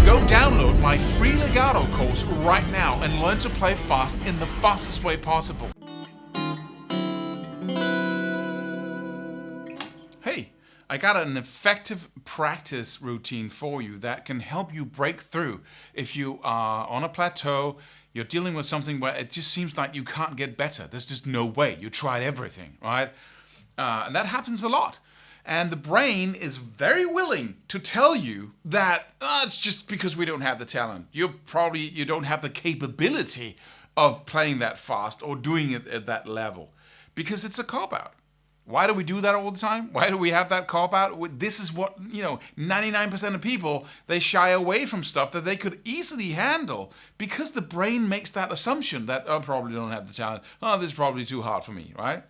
Go download my free legato course right now and learn to play fast in the fastest way possible. Hey, I got an effective practice routine for you that can help you break through if you are on a plateau, you're dealing with something where it just seems like you can't get better. There's just no way. You tried everything, right? And that happens a lot. And the brain is very willing to tell you that it's just because we don't have the talent. You don't have the capability of playing that fast or doing it at that level, because it's a cop-out. Why do we do that all the time? Why do we have that cop-out? This is what, 99% of people, they shy away from stuff that they could easily handle because the brain makes that assumption that, I probably don't have the talent. This is probably too hard for me, right?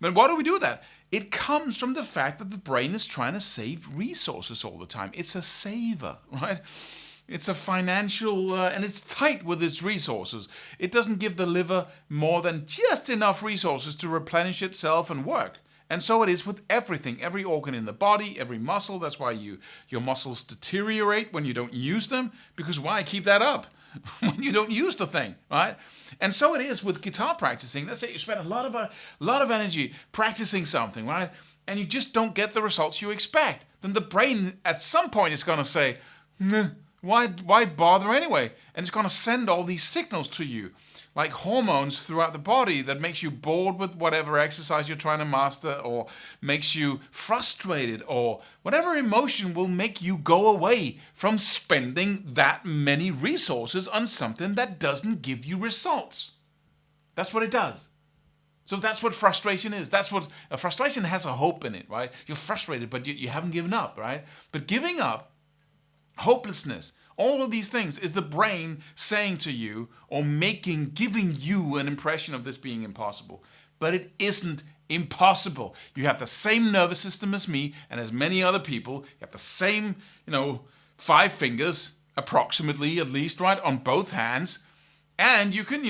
But why do we do that? It comes from the fact that the brain is trying to save resources all the time. It's a saver, right? It's a financial, and it's tight with its resources. It doesn't give the liver more than just enough resources to replenish itself and work. And so it is with everything, every organ in the body, every muscle. That's why your muscles deteriorate when you don't use them, because why keep that up when you don't use the thing, right? And so it is with guitar practicing. Let's say you spend a lot of energy practicing something, right? And you just don't get the results you expect. Then the brain at some point is going to say, why bother anyway? And it's going to send all these signals to you, like hormones throughout the body that makes you bored with whatever exercise you're trying to master, or makes you frustrated, or whatever emotion will make you go away from spending that many resources on something that doesn't give you results. That's what it does. So that's what frustration is. That's what frustration has a hope in it, right? You're frustrated, but you haven't given up, right? But giving up, hopelessness, all of these things is the brain saying to you, or giving you an impression of this being impossible. But it isn't impossible. You have the same nervous system as me and as many other people. You have the same, 5 fingers, approximately at least, right, on both hands. And you can,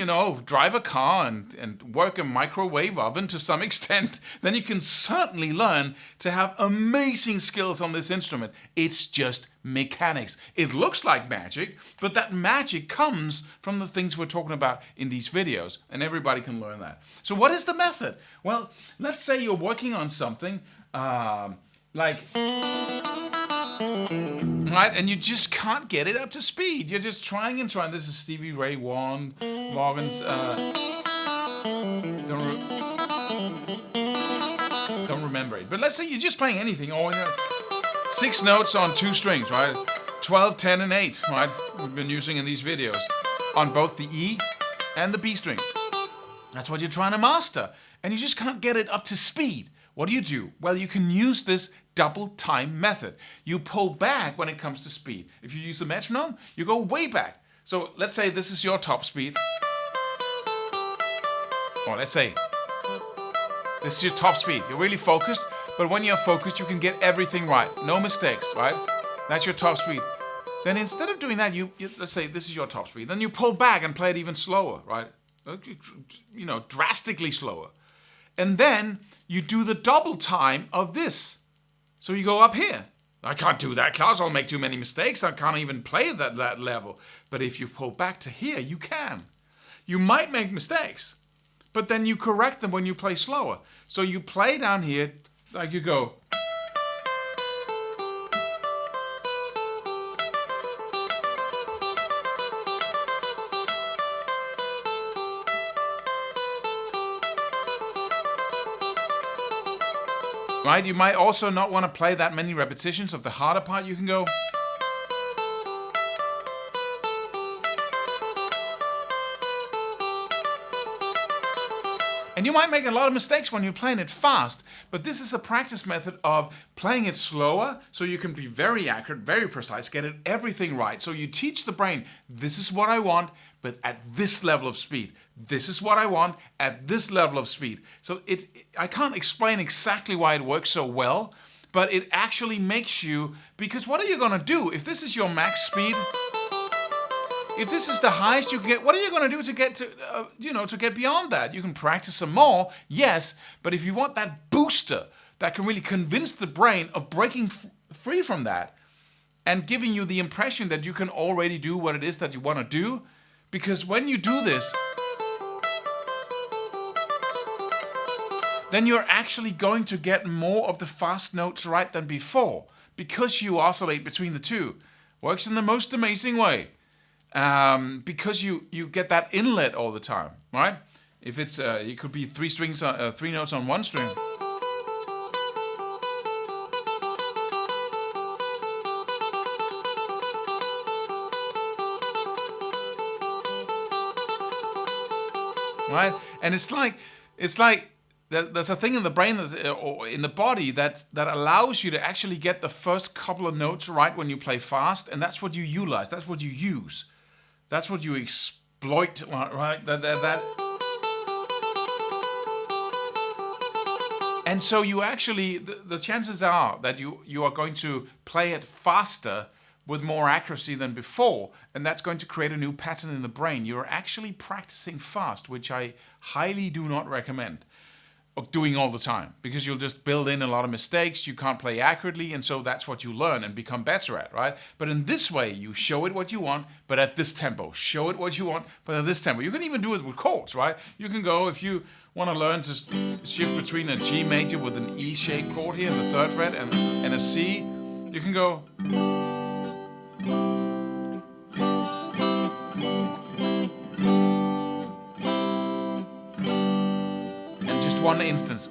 drive a car and work a microwave oven to some extent. Then you can certainly learn to have amazing skills on this instrument. It's just mechanics. It looks like magic, but that magic comes from the things we're talking about in these videos, and everybody can learn that. So what is the method? Well, let's say you're working on something like... right, and you just can't get it up to speed. You're just trying and trying. This is Stevie Ray Vaughan's. Don't remember it. But let's say you're just playing anything, or 6 notes on 2 strings, right? 12, 10, and 8, right? We've been using in these videos on both the E and the B string. That's what you're trying to master, and you just can't get it up to speed. What do? Well, you can use this double time method. You pull back when it comes to speed. If you use the metronome, you go way back. So let's say this is your top speed. Or let's say this is your top speed. You're really focused, but when you're focused, you can get everything right. No mistakes, right? That's your top speed. Then instead of doing that, you let's say this is your top speed. Then you pull back and play it even slower, right? Drastically slower. And then you do the double time of this. So you go up here. I can't do that, Claus. I'll make too many mistakes. I can't even play at that level. But if you pull back to here, you can. You might make mistakes, but then you correct them when you play slower. So you play down here, like you go. Right? You might also not want to play that many repetitions of the harder part. You can go. And you might make a lot of mistakes when you're playing it fast, but this is a practice method of playing it slower so you can be very accurate, very precise, get it everything right. So you teach the brain, this is what I want, but at this level of speed. This is what I want at this level of speed. So I can't explain exactly why it works so well, but it actually makes you, because what are you going to do if this is your max speed? If this is the highest you can get, what are you going to do to get to get beyond that? You can practice some more, yes, but if you want that booster that can really convince the brain of breaking free from that, and giving you the impression that you can already do what it is that you want to do. Because when you do this, then you're actually going to get more of the fast notes right than before, because you oscillate between the two. Works in the most amazing way, because you get that inlet all the time, right? If it's it could be three notes on one string. Right? And it's like there's a thing in the brain or in the body that allows you to actually get the first couple of notes right when you play fast, and that's what you utilize, that's what you use, that's what you exploit, right? And so you actually, the chances are that you are going to play it faster with more accuracy than before, and that's going to create a new pattern in the brain. You're actually practicing fast, which I highly do not recommend doing all the time, because you'll just build in a lot of mistakes, you can't play accurately, and so that's what you learn and become better at, right? But in this way, you show it what you want, but at this tempo. Show it what you want, but at this tempo. You can even do it with chords, right? You can go, if you want to learn to shift between a G major with an E-shaped chord here in the 3rd fret and a C, you can go... one instance,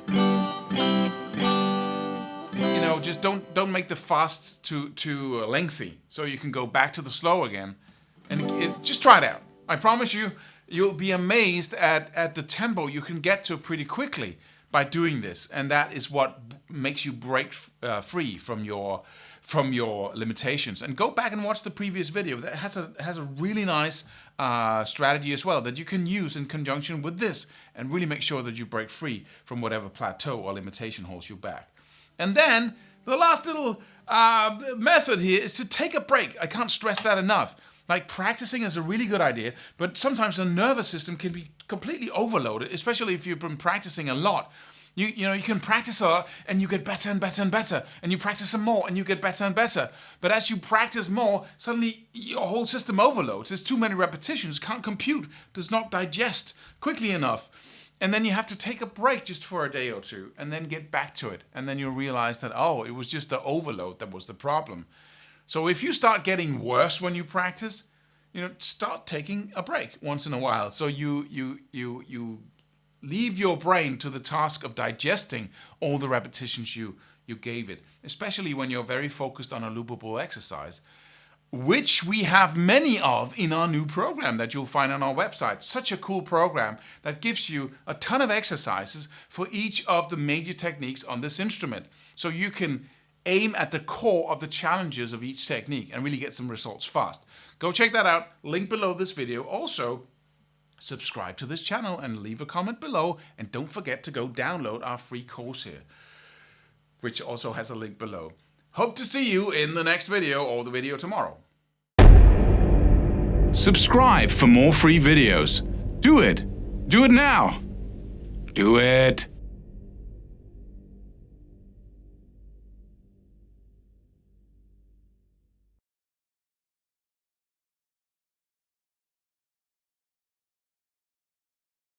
just don't make the fast too lengthy, so you can go back to the slow again, and just try it out. I promise you'll be amazed at the tempo you can get to pretty quickly by doing this, and that is what makes you break free from your limitations. And go back and watch the previous video. That has a really nice strategy as well that you can use in conjunction with this, and really make sure that you break free from whatever plateau or limitation holds you back. And then the last little method here is to take a break. I can't stress that enough. Like, practicing is a really good idea, but sometimes the nervous system can be completely overloaded, especially if you've been practicing a lot. You can practice a lot and you get better and better and better, and you practice some more and you get better and better. But as you practice more, suddenly your whole system overloads. There's too many repetitions, can't compute, does not digest quickly enough. And then you have to take a break just for a day or two and then get back to it. And then you'll realize that, oh, it was just the overload that was the problem. So if you start getting worse when you practice, start taking a break once in a while. So you leave your brain to the task of digesting all the repetitions you gave it, especially when you're very focused on a loopable exercise, which we have many of in our new program that you'll find on our website. Such a cool program that gives you a ton of exercises for each of the major techniques on this instrument. So you can aim at the core of the challenges of each technique and really get some results fast. Go check that out, link below this video. Also, subscribe to this channel and leave a comment below, and don't forget to go download our free course here, which also has a link below. Hope to see you in the next video or the video tomorrow. Subscribe for more free videos. Do it. Do it now. Do it.